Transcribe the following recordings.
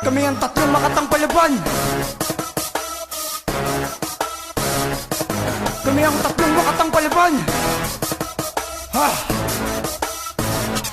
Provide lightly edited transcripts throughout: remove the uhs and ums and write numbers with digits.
Kami ang tatlong makatang palaban. Kami ang tatlong makatang palaban. Ha!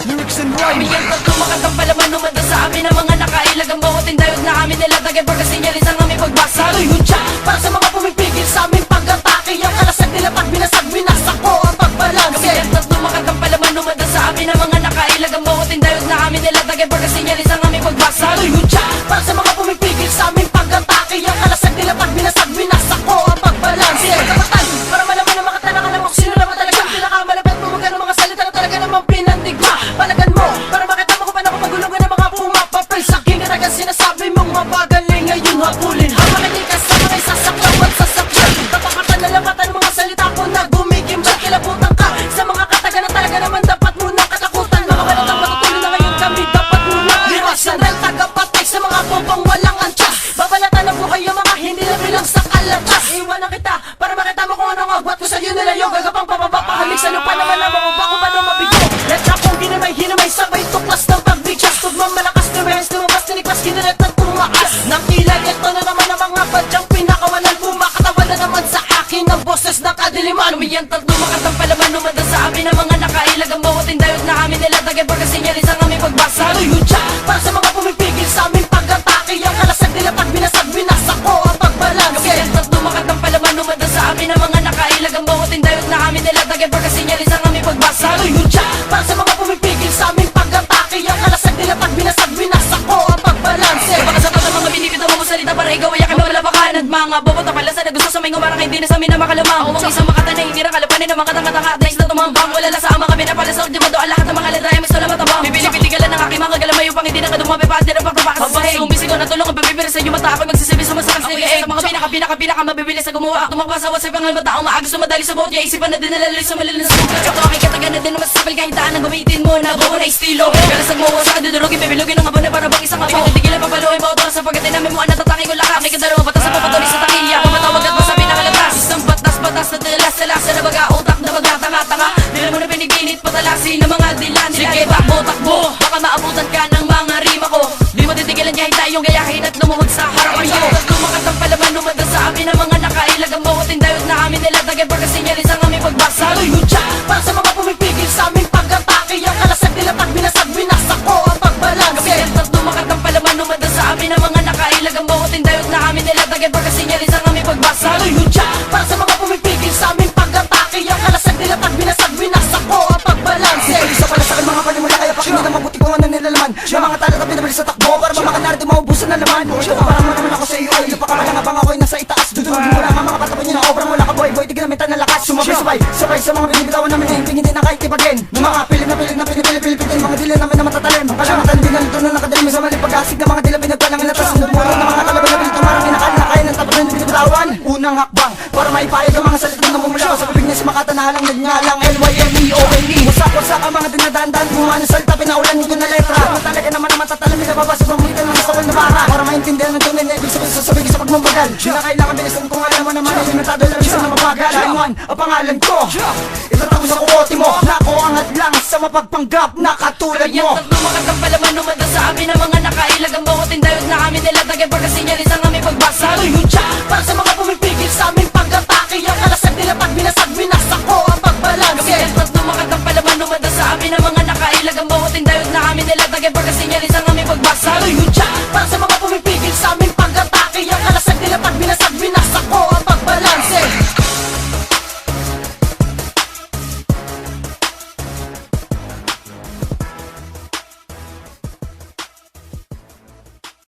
Lyrics and rhyme. Kami ang tatlong makatang palaban. Umanda sa amin ang mga nakailag. Ang bawat indayod na amin nilatagay. Pagkasinyalis ang aming pagbasa. Ako'y hunsya para sa mga pumipigil sa aming pag-atake. Ang kalasag nila pag binasag, binasak ko ang pagbalanse. Kami ang tatlong makatang palaban. Umanda sa amin ang mga nakailag. Ang bawat indayod na amin nilatagay. Pagkasinyalis ang aming pagbasa. Ako'y hunsya para sa mga pumipigil sa aming pag-atake. Ang kalasag nila pag binasag, binasak ko ang pagbalanse. Pagkapatan, para malaman na makatala ka naman kung sino naman talagang pinakamalapit mo. Magkano mga salita na talaga naman pinandigma. Palagan mo, para makita mo kung paano ko pagulungan ng mga pumapapay. Sa aking katagan sinasabi mong mapagaling. Ngayon hapulin, hamakinig ka sa mga isasaklaw at sasakyan. Tapakatan na lamatan mga salita ko na gumigimbat. Kilabutan ka sa mga katagan na talaga naman dapat mo na katakutan. Mga balitang matutuloy na ngayon kami dapat mo na iwasan. Dahil tagapatay sa mga bombang walang antas. Babalatan na po kayo mga hindi na bilang sa kalatas. Iwanan kita para makita mo kung anong agwat ko sa iyo nilayo. Gagapang pababa pahamig sa lupa naman ang mga bako pa nung mabigo. Let's up kung hinamay sabay tuklas ng pagbigkas. Tugmang malakas na rest, lumabas tiniklas kinalat ng tumaas. Nang ilag ito na naman ang mga badyang pinakawalan. Kumakatawan na naman sa akin ang boses ng kadiliman. Kami ang tatlong makatang palaban. Umanda sa amin ang mga nakailag. Ang bawat indayod na amin nilatagay. Pagkasinyalis ang aming pagbasa. Ako'y hunsya para sa mga pumipigil sa aming pag-atake. Ang kalasag nila pag binasag, binasak ko ang pagbalanse. Kami ang tatlong makatang palaban. Umanda sa amin ang mga nakailag. Ang bawat indayod na amin nilatagay. Pagkasinyalis ang aming pagbasa. Ako'y hunsya para sa mga pumipigil sa aming pag-atake. Ang kalasag nila pag binasag, binasak ko ang pagbalanse. Baka sa mga mga binibitaw mo salita para ikaw ay aking mapalapakan. At mga bobot na palasa na gusto sa may ngumarang hindi na sa amin na makalamang. Ako ang isang makatanay, hindi na kalapanin ng mga tanga-tanga. Days na tumambang, wala lang sa mga pinapalasaw. Di ba doon lahat ng mga letra ay may sula matabang. Bibili-pitigalan ng aking mga galamay upang hindi na kadumabi pa at di na pagpapakas sa sahig. Umbisi ko na tulong ang pabibili sa inyo mata. Ako'y magsisibi sumasakang sinigaig. Sa mga pinaka mabibili sa gumawa. Tumakba sa WhatsApp ang mataong maagas sumadali sa bot niya. Isipan na dinalali sa malilin sa sugat. Ito aking katagan na din na masasapil kahit taan ang gamitin mo na buo na estilo. Kalasag mo sa kadudurugin, bibilugin ng abon na para bang isang abo. Tigilan papaluin mo ito sa pagkatin namin mo ang natatangin ko lakas. May kadalawa batas sa papatuloy sa takilya. Pumatawag at masabi na kalatas. Isang batas na tilas-tilasa na baga utak na baga tanga-tanga. Dila mo na piniginit patalasin ng mga dilan. Sige takbo, baka maabutan ka ng mga rima ko. Di mo titigilan kahit tayong gayahin at lumuhod sa harapan ko. Tatlong makatang palaban, umanda sa amin ang mga nakailag. Ang bawat indayod na amin nilatagay. Pagkasinyalis ang aming pagbasa. Ako'y hunsya para sa mga pumipigil sa aming pag-atake. Ang kalasag nila pag binasag, binasak ko ang pagbalanse. Kami ang tatlong makatang palaban, umanda sa amin ang mga nakailag. Ang bawat indayod na amin nilatagay. Pagkasinyalis ang aming pagbasa. Ako'y hunsya para sa mga pumipigil sa aming pag-atake. Ang kalasag nila pag binasag, binasak ko ang pagbalanse. Isa pala sa akin mga panimula. Kaya pakinggan ang mabuti kung ano nilalaman. Yung mga talat na pinabalik sa takbo para mga narrative maubusan na naman. Parang mo naman ako sa iyo. Ay napakalang abang ako'y nasa itaas. Dudurugin mo lang ang mga katapan niyo na obrang wala ka boy. Tigil namin tayo na lakas. Sabay sa mga binibitawan namin na hindi na kahit ipagin. Ng mga pilit na pinipilipitin. Mga dila namin na matatalim. Kalamatan din na nito na nakadalim. Sa mali pag-asig ng mga dila pinagpalangan na tas. Nagmuro ng mga kalaban na pinito. Marang kinakain ng tapat na binibitawan. Unang hakbang para maipayag ang mga salita na mumula. Sa bibig niya si Makata na halang nagngalang LYMEONE. Wasak ang mga dinadaan-daan. Kung ano salita pinaulan ko na letra. Kung talaga naman na matatalim. Pinababasag ng mulitan ng isawal na bara. Para maintindihan ng tunay na ibig sabihin sa sabig sa pagmamagal. Kinakailangan bilisan kung alam mo naman. Limitado lang isa na mabagal. Laimuan ang pangalan ko. Itatapos sa kukote mo. Nako ang hadlang sa mapagpanggap na katulad mo. Yan tatlong makatang palaban, umanda sa amin ang mga nakailag. Ang bawat indayod na amin nilatagay. Pagkasinyalis ang aming pagbasa. Ako'y hunsya para sa mga pumipigil sa aming pag-atake. Ang kalasag nila pag binasag, binasak ko ang pagbalanse. Yan tatlong makatang palaban, umanda sa amin ang mga nakailag. Ang bawat indayod na amin nilatagay. Pagkasinyalis ang aming pagbasa. Ako'y hunsya para sa mga